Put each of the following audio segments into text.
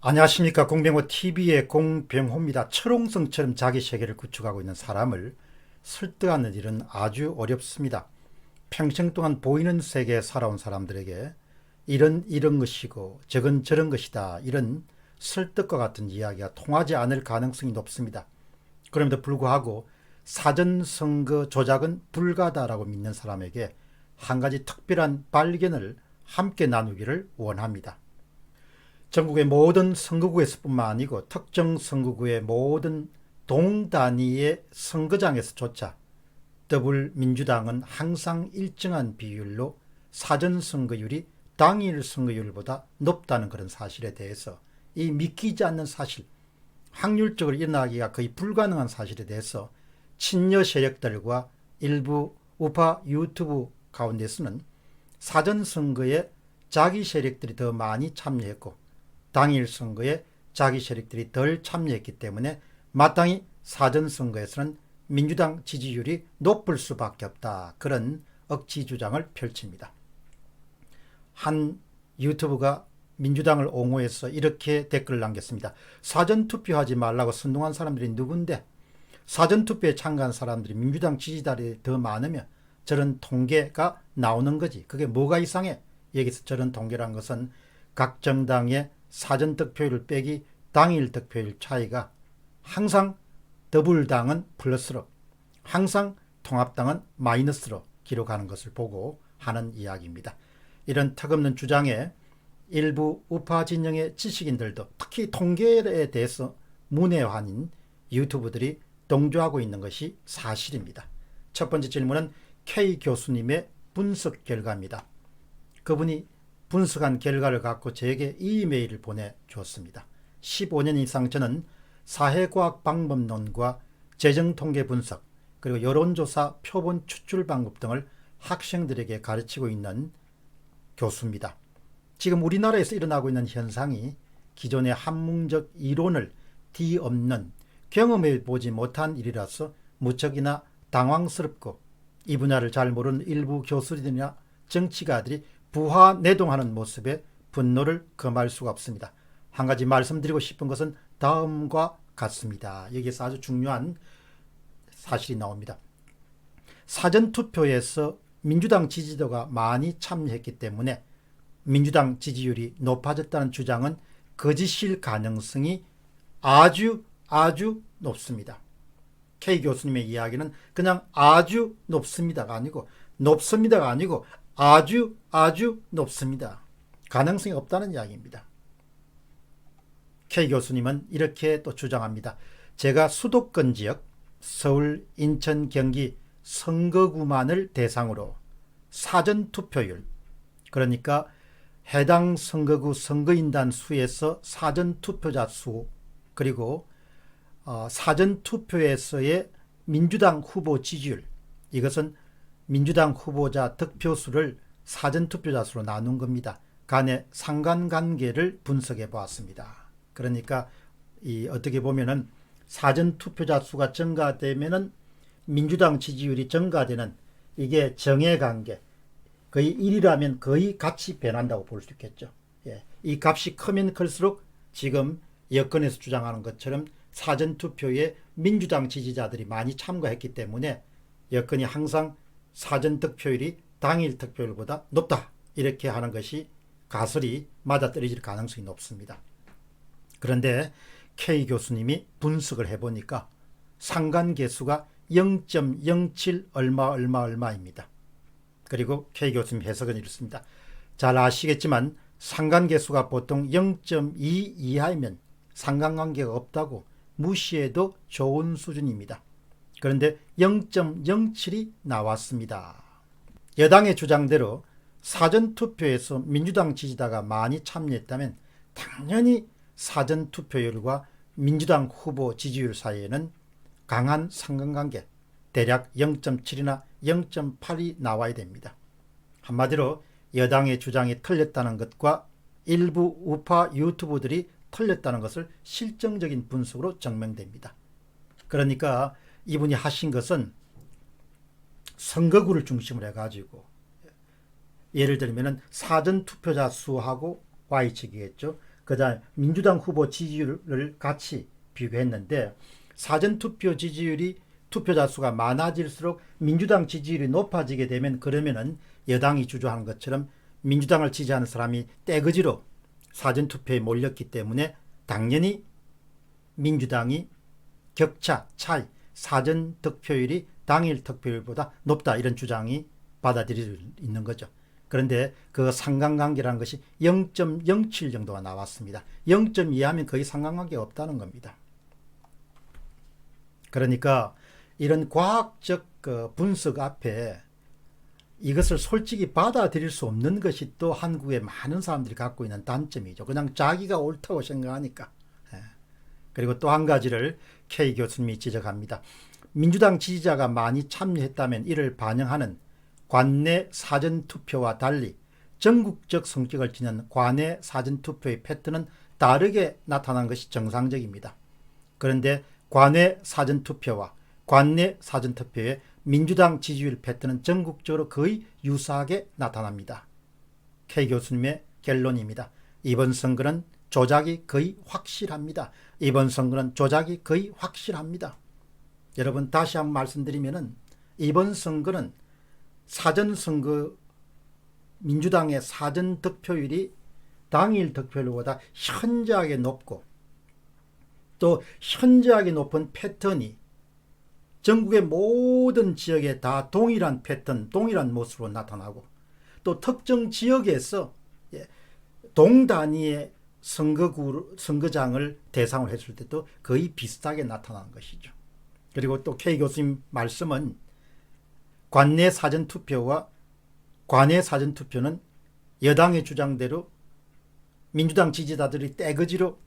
안녕하십니까. 공병호 TV의 공병호입니다. 철옹성처럼 자기 세계를 구축하고 있는 사람을 설득하는 일은 아주 어렵습니다. 평생 동안 보이는 세계에 살아온 사람들에게 이런 것이고 저건 저런 것이다, 이런 설득과 같은 이야기가 통하지 않을 가능성이 높습니다. 그럼에도 불구하고 사전선거 조작은 불가다라고 믿는 사람에게 한 가지 특별한 발견을 함께 나누기를 원합니다. 전국의 모든 선거구에서뿐만 아니고 특정 선거구의 모든 동단위의 선거장에서조차 더불민주당은 항상 일정한 비율로 사전선거율이 당일 선거율보다 높다는 그런 사실에 대해서, 이 믿기지 않는 사실, 확률적으로 일어나기가 거의 불가능한 사실에 대해서 친여 세력들과 일부 우파 유튜브 가운데서는 사전선거에 자기 세력들이 더 많이 참여했고 당일 선거에 자기 세력들이 덜 참여했기 때문에 마땅히 사전선거에서는 민주당 지지율이 높을 수밖에 없다, 그런 억지 주장을 펼칩니다. 한 유튜브가 민주당을 옹호해서 이렇게 댓글을 남겼습니다. 사전투표하지 말라고 선동한 사람들이 누군데, 사전투표에 참가한 사람들이 민주당 지지자들이 더 많으면 저런 통계가 나오는 거지. 그게 뭐가 이상해? 여기서 저런 통계란 것은 각 정당의 사전 득표율 빼기 당일 득표율 차이가 항상 더불당은 플러스로, 항상 통합당은 마이너스로 기록하는 것을 보고 하는 이야기입니다. 이런 턱없는 주장에 일부 우파 진영의 지식인들도 특히 통계에 대해서 문외한인 유튜브들이 동조하고 있는 것이 사실입니다. 첫 번째 질문은 K 교수님의 분석 결과입니다. 그분이 분석한 결과를 갖고 저에게 이메일을 보내주었습니다. 15년 이상 저는 사회과학 방법론과 재정통계 분석, 그리고 여론조사 표본 추출 방법 등을 학생들에게 가르치고 있는 교수입니다. 지금 우리나라에서 일어나고 있는 현상이 기존의 학문적 이론을 뒤엎는, 경험해 보지 못한 일이라서 무척이나 당황스럽고 이 분야를 잘 모르는 일부 교수들이나 정치가들이 부하내동하는 모습에 분노를 금할 수가 없습니다. 한 가지 말씀드리고 싶은 것은 다음과 같습니다. 여기서 아주 중요한 사실이 나옵니다. 사전투표에서 민주당 지지도가 많이 참여했기 때문에 민주당 지지율이 높아졌다는 주장은 거짓일 가능성이 아주 높습니다. K 교수님의 이야기는 그냥 아주 높습니다가 아니고 아주 높습니다. 가능성이 없다는 이야기입니다. K 교수님은 이렇게 또 주장합니다. 제가 수도권 지역 서울, 인천, 경기 선거구만을 대상으로 사전투표율, 그러니까 해당 선거구 선거인단 수에서 사전투표자 수, 그리고 사전투표에서의 민주당 후보 지지율, 이것은 민주당 후보자 득표수를 사전투표자 수로 나눈 겁니다. 간의 상관관계를 분석해 보았습니다. 그러니까 어떻게 보면은 사전투표자 수가 증가되면은 민주당 지지율이 증가되는, 이게 정해관계, 거의 1이라면 거의 같이 변한다고 볼 수 있겠죠. 예. 이 값이 크면 클수록 지금 여권에서 주장하는 것처럼 사전투표에 민주당 지지자들이 많이 참가했기 때문에 여권이 항상 사전 득표율이 당일 득표율보다 높다, 이렇게 하는 것이 가설이 맞아떨어질 가능성이 높습니다. 그런데 K 교수님이 분석을 해보니까 상관계수가 0.07 얼마입니다. 그리고 K 교수님 해석은 이렇습니다. 잘 아시겠지만 상관계수가 보통 0.2 이하이면 상관관계가 없다고 무시해도 좋은 수준입니다. 그런데 0.07이 나왔습니다. 여당의 주장대로 사전투표에서 민주당 지지자가 많이 참여했다면 당연히 사전투표율과 민주당 후보 지지율 사이에는 강한 상관관계, 대략 0.7이나 0.8이 나와야 됩니다. 한마디로 여당의 주장이 틀렸다는 것과 일부 우파 유튜브들이 틀렸다는 것을 실증적인 분석으로 증명됩니다. 그러니까 이분이 하신 것은 선거구를 중심으로 해가지고, 예를 들면 사전투표자 수하고 Y축이겠죠. 그다음 민주당 후보 지지율을 같이 비교했는데 사전투표 지지율이 투표자 수가 많아질수록 민주당 지지율이 높아지게 되면 그러면은 여당이 주장하는 것처럼 민주당을 지지하는 사람이 떼거지로 사전투표에 몰렸기 때문에 당연히 민주당이 격차, 차이, 사전 득표율이 당일 득표율보다 높다 이런 주장이 받아들일 수 있는 거죠. 그런데 그 상관관계라는 것이 0.07 정도가 나왔습니다. 0.2 하면 거의 상관관계가 없다는 겁니다. 그러니까 이런 과학적 분석 앞에 이것을 솔직히 받아들일 수 없는 것이 또 한국의 많은 사람들이 갖고 있는 단점이죠. 그냥 자기가 옳다고 생각하니까. 그리고 또 한 가지를 K 교수님이 지적합니다. 민주당 지지자가 많이 참여했다면 이를 반영하는 관내 사전투표와 달리 전국적 성격을 지닌 관내 사전투표의 패턴은 다르게 나타난 것이 정상적입니다. 그런데 관내 사전투표와 관내 사전투표의 민주당 지지율 패턴은 전국적으로 거의 유사하게 나타납니다. K 교수님의 결론입니다. 이번 선거는 조작이 거의 확실합니다. 이번 선거는 조작이 거의 확실합니다. 여러분 다시 한번 말씀드리면은 이번 선거는 사전선거 민주당의 사전 득표율이 당일 득표율보다 현저하게 높고 또 현저하게 높은 패턴이 전국의 모든 지역에 다 동일한 패턴, 동일한 모습으로 나타나고 또 특정 지역에서 동단위의 선거장을 대상으로 했을 때도 거의 비슷하게 나타나는 것이죠. 그리고 또 K 교수님 말씀은 관내 사전투표와 관내 사전투표는 여당의 주장대로 민주당 지지자들이 떼거지로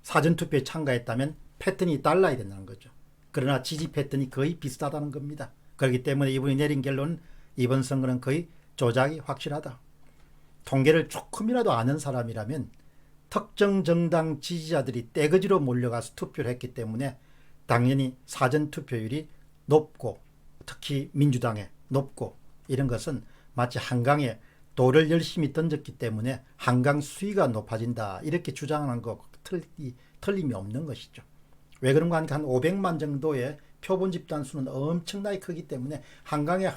사전투표에 참가했다면 패턴이 달라야 된다는 거죠. 그러나 지지 패턴이 거의 비슷하다는 겁니다. 그렇기 때문에 이분이 내린 결론은 이번 선거는 거의 조작이 확실하다. 통계를 조금이라도 아는 사람이라면 특정 정당 지지자들이 떼거지로 몰려가서 투표를 했기 때문에 당연히 사전투표율이 높고 특히 민주당에 높고 이런 것은 마치 한강에 돌을 열심히 던졌기 때문에 한강 수위가 높아진다 이렇게 주장하는 거 틀림이 없는 것이죠. 왜 그런가 하니까 한 500만 정도의 표본 집단 수는 엄청나게 크기 때문에 한강에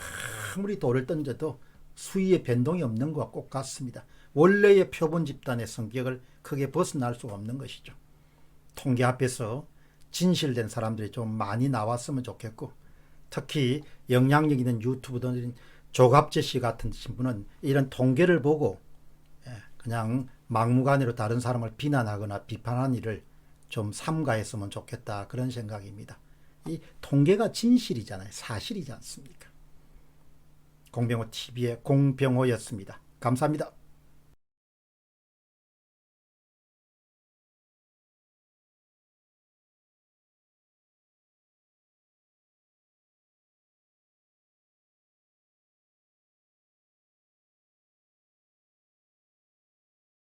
아무리 돌을 던져도 수위의 변동이 없는 것과 꼭 같습니다. 원래의 표본 집단의 성격을 크게 벗어날 수가 없는 것이죠. 통계 앞에서 진실된 사람들이 좀 많이 나왔으면 좋겠고 특히 영향력 있는 유튜브들인 조갑재 씨 같은 분은 이런 통계를 보고 그냥 막무가내로 다른 사람을 비난하거나 비판하는 일을 좀 삼가했으면 좋겠다 그런 생각입니다. 이 통계가 진실이잖아요. 사실이지 않습니까? 공병호 TV의 공병호였습니다. 감사합니다.